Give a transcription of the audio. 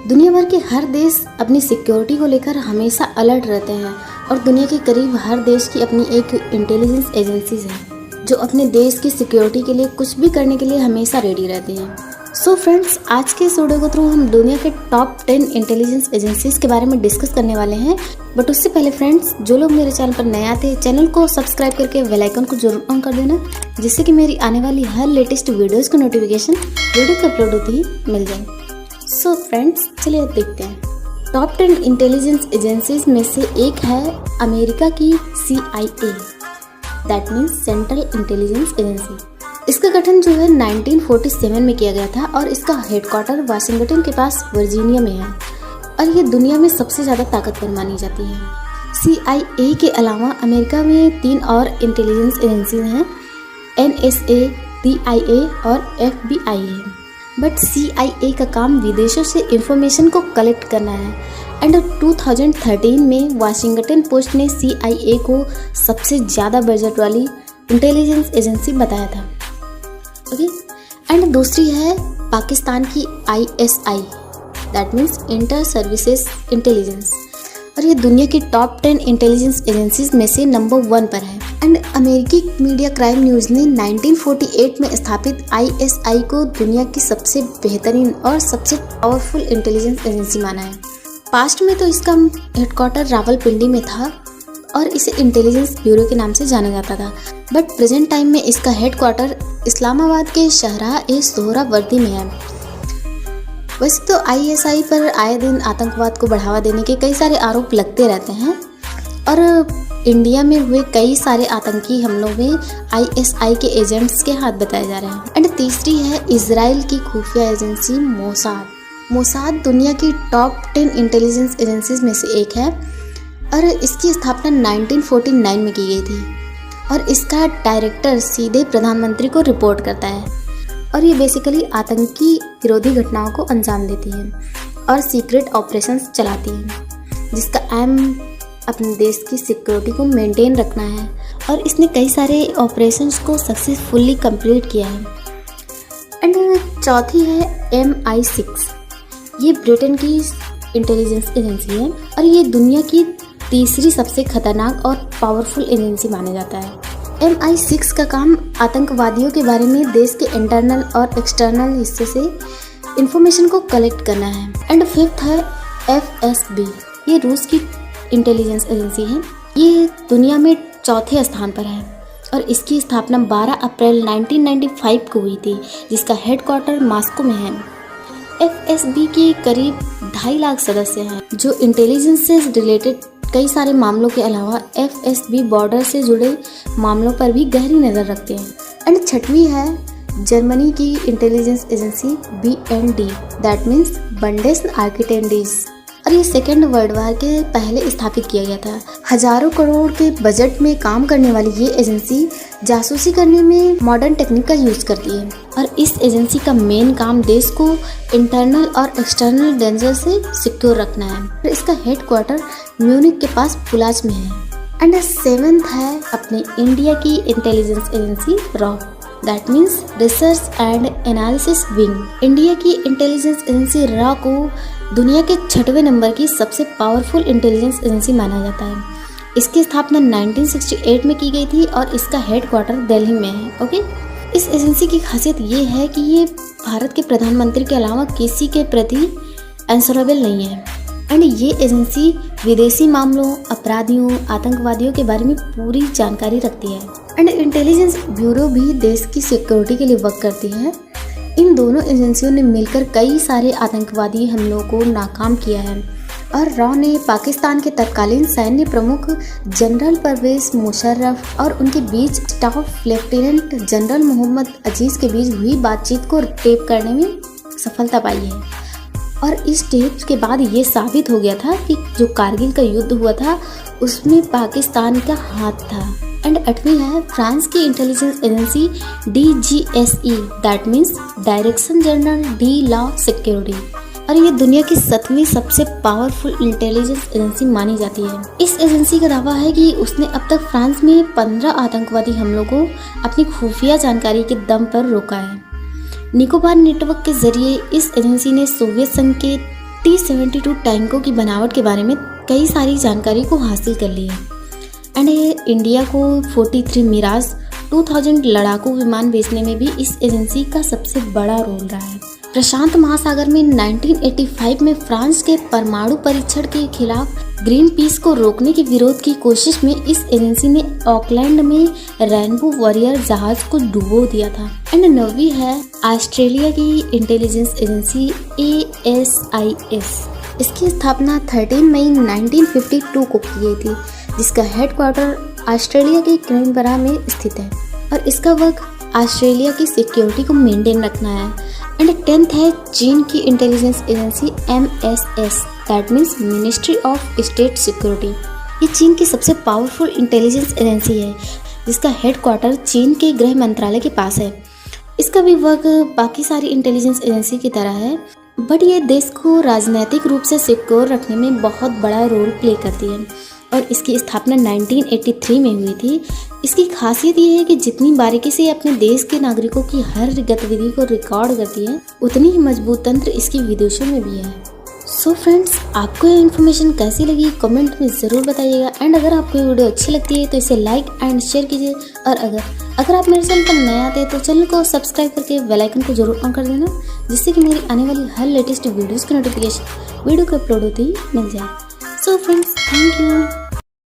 दुनिया भर के हर देश अपनी सिक्योरिटी को लेकर हमेशा अलर्ट रहते हैं और दुनिया के करीब हर देश की अपनी एक इंटेलिजेंस एजेंसीज है जो अपने देश की सिक्योरिटी के लिए कुछ भी करने के लिए हमेशा रेडी रहती हैं। सो फ्रेंड्स, आज के इस वीडियो के थ्रू हम दुनिया के टॉप 10 इंटेलिजेंस एजेंसीज के बारे में डिस्कस करने वाले हैं। बट उससे पहले फ्रेंड्स, जो लोग मेरे चैनल पर नए आते हैं, चैनल को सब्सक्राइब करके बेल आइकन को जरूर ऑन कर देना, जिससे कि मेरी आने वाली हर लेटेस्ट वीडियोज़ का नोटिफिकेशन वीडियो के अपलोड होते ही मिल जाए। सो फ्रेंड्स, चलिए अब देखते हैं। टॉप 10 इंटेलिजेंस एजेंसीज में से एक है अमेरिका की CIA, that means central intelligence agency. इसका गठन जो है 1947 में किया गया था और इसका हेडक्वार्टर वाशिंगटन के पास वर्जीनिया में है और ये दुनिया में सबसे ज़्यादा ताकतवर मानी जाती है। CIA के अलावा अमेरिका में 3 और इंटेलिजेंस एजेंसीज हैं, NSA, CIA और FBI है। बट CIA का काम विदेशों से इंफॉर्मेशन को कलेक्ट करना है एंड 2013 में वाशिंगटन पोस्ट ने CIA को सबसे ज़्यादा बजट वाली इंटेलिजेंस एजेंसी बताया था। ओके, एंड दूसरी है पाकिस्तान की ISI, that means inter services intelligence, और ये दुनिया की टॉप 10 इंटेलिजेंस एजेंसीज में से नंबर 1 पर है। एंड अमेरिकी मीडिया क्राइम न्यूज़ ने 1948 में स्थापित ISI को दुनिया की सबसे बेहतरीन और सबसे पावरफुल इंटेलिजेंस एजेंसी माना है। पास्ट में तो इसका हेडक्वार्टर रावलपिंडी में था और इसे इंटेलिजेंस ब्यूरो के नाम से जाना जाता था, बट प्रेजेंट टाइम में इसका हेडक्वार्टर इस्लामाबाद के शाहराह-ए-सोहरावर्दी में है। वैसे तो ISI पर आए दिन आतंकवाद को बढ़ावा देने के कई सारे आरोप लगते रहते हैं और इंडिया में हुए कई सारे आतंकी हमलों में ISI के एजेंट्स के हाथ बताए जा रहे हैं। एंड तीसरी है इजराइल की खुफिया एजेंसी मोसाद दुनिया की टॉप 10 इंटेलिजेंस एजेंसीज में से एक है और इसकी स्थापना 1949 में की गई थी और इसका डायरेक्टर सीधे प्रधानमंत्री को रिपोर्ट करता है और ये बेसिकली आतंकी विरोधी घटनाओं को अंजाम देती है और सीक्रेट ऑपरेशंस चलाती है, जिसका एम अपने देश की सिक्योरिटी को मेंटेन रखना है और इसने कई सारे ऑपरेशंस को सक्सेसफुली कंप्लीट किया है। एंड चौथी है MI6, ये ब्रिटेन की इंटेलिजेंस एजेंसी है और ये दुनिया की तीसरी सबसे खतरनाक और पावरफुल एजेंसी माना जाता है। MI6 का काम आतंकवादियों के बारे में देश के इंटरनल और एक्सटर्नल हिस्से से इंफॉर्मेशन को कलेक्ट करना है। एंड फिफ्थ है FSB, ये रूस की इंटेलिजेंस एजेंसी है। ये दुनिया में चौथे स्थान पर है और इसकी स्थापना 12 अप्रैल 1995 को हुई थी, जिसका हेडक्वार्टर मॉस्को में है। FSB के करीब 2.5 लाख सदस्य हैं जो इंटेलिजेंस से रिलेटेड कई सारे मामलों के अलावा FSB बॉर्डर से जुड़े मामलों पर भी गहरी नज़र रखते हैं। एंड छठवीं है जर्मनी की intelligence agency BND, that means बंडेसआर्किटेंडीज, और ये सेकेंड वर्ल्ड वार के पहले स्थापित किया गया था। हजारों करोड़ के बजट में काम करने वाली ये एजेंसी जासूसी करने में मॉडर्न टेक्निक का यूज़ करती है और इस एजेंसी का मेन काम देश को इंटरनल और एक्सटर्नल डेंजर से सिक्योर रखना है और इसका हेडक्वार्टर म्यूनिक के पास पुलाच में है। एंड 7th है अपने इंडिया की intelligence agency raw, that means research and analysis wing. India की इंटेलिजेंस एजेंसी रॉ को दुनिया के 6वें नंबर की सबसे पावरफुल इंटेलिजेंस एजेंसी माना जाता है। इसकी स्थापना 1968 में की गई थी और इसका हेडक्वार्टर दिल्ली में है। ओके, इस एजेंसी की खासियत ये है कि ये भारत के प्रधानमंत्री के अलावा किसी के प्रति आंसरेबल नहीं है एंड ये एजेंसी विदेशी मामलों, अपराधियों, आतंकवादियों के बारे में पूरी जानकारी रखती है। एंड इंटेलिजेंस ब्यूरो भी देश की सिक्योरिटी के लिए वर्क करती है। इन दोनों एजेंसियों ने मिलकर कई सारे आतंकवादी हमलों को नाकाम किया है और रॉ ने पाकिस्तान के तत्कालीन सैन्य प्रमुख जनरल परवेज मुशर्रफ और उनके बीच स्टाफ लेफ्टिनेंट जनरल मोहम्मद अजीज़ के बीच हुई बातचीत को टेप करने में सफलता पाई है और इस टेप के बाद ये साबित हो गया था कि जो कारगिल का युद्ध हुआ था उसमें पाकिस्तान का हाथ था। एंड 8वीं है फ्रांस की intelligence agency DGSE, that means direction general D law security, और ये दुनिया की 7वीं सबसे पावरफुल इंटेलिजेंस एजेंसी मानी जाती है। इस एजेंसी का दावा है कि उसने अब तक फ्रांस में 15 आतंकवादी हमलों को अपनी खुफिया जानकारी के दम पर रोका है। निकोबार नेटवर्क के जरिए इस एजेंसी ने सोवियत संघ के T-72 टैंकों की बनावट के बारे में कई सारी जानकारी को हासिल कर ली है। एंड इंडिया को 43 मिराज 2000 लड़ाकू विमान बेचने में भी इस एजेंसी का सबसे बड़ा रोल रहा है। प्रशांत महासागर में 1985 में फ्रांस के परमाणु परीक्षण के खिलाफ ग्रीन पीस को रोकने के विरोध की कोशिश में इस एजेंसी ने ऑकलैंड में रेनबो वॉरियर जहाज को डुबो दिया था। एंड 9वीं है ऑस्ट्रेलिया की इंटेलिजेंस एजेंसी ASIS। इसकी स्थापना 13 मई 1952 को की गई थी, जिसका हेडक्वार्टर ऑस्ट्रेलिया के कैनबरा में स्थित है और इसका वर्क ऑस्ट्रेलिया की सिक्योरिटी को मेंटेन रखना है। एंड 10th है चीन की intelligence agency MSS, that means ministry of state security. ये चीन की सबसे पावरफुल इंटेलिजेंस एजेंसी है, जिसका हेडक्वार्टर चीन के गृह मंत्रालय के पास है। इसका भी वर्क बाकी सारी इंटेलिजेंस एजेंसी की तरह है, बट ये देश को राजनीतिक रूप से सिक्योर रखने में बहुत बड़ा रोल प्ले करती है और इसकी स्थापना 1983 में हुई थी। इसकी खासियत ये है कि जितनी बारीकी से अपने देश के नागरिकों की हर गतिविधि को रिकॉर्ड करती है, उतनी ही मजबूत तंत्र इसकी विदेशों में भी है। सो फ्रेंड्स, आपको ये इन्फॉर्मेशन कैसी लगी कमेंट में ज़रूर बताइएगा। एंड अगर आपको ये वीडियो अच्छी लगती है तो इसे लाइक एंड शेयर कीजिए, और अगर आप मेरे चैनल पर नए आते हैं तो चैनल को सब्सक्राइब करके बेल आइकन को जरूर ऑन कर देना, जिससे कि मेरी आने वाली हर लेटेस्ट वीडियोज़ की नोटिफिकेशन वीडियो के अपलोड होते ही मिल जाए। So friends, thank you.